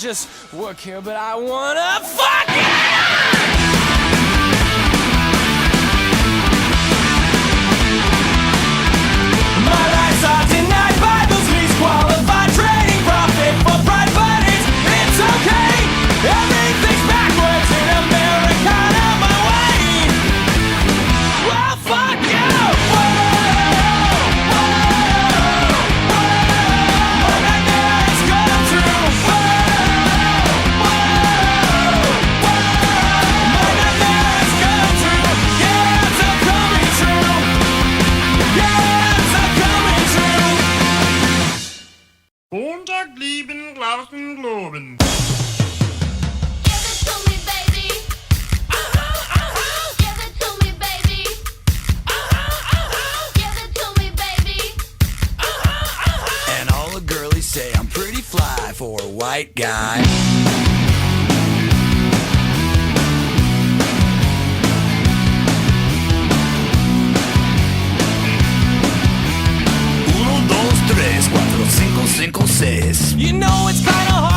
just work here, but I wanna fuck you! My lights are denied by those least qualified, trading profit for pride, but it's okay. Everything's backwards in America, out my way. Well, fuck you! Whoa, whoa, whoa. My nightmares come true. Whoa, whoa, whoa. My nightmares come true. Yeah, it's all coming true. Yeah, it's all coming true. Montag lieben Glauben Globen. Give it to me, baby. Give it to me, baby. Give it to me, baby. And all the girlies say I'm pretty fly for a white guy. Uno, dos, tres, cuatro, cinco, cinco, seis. You know it's kinda hard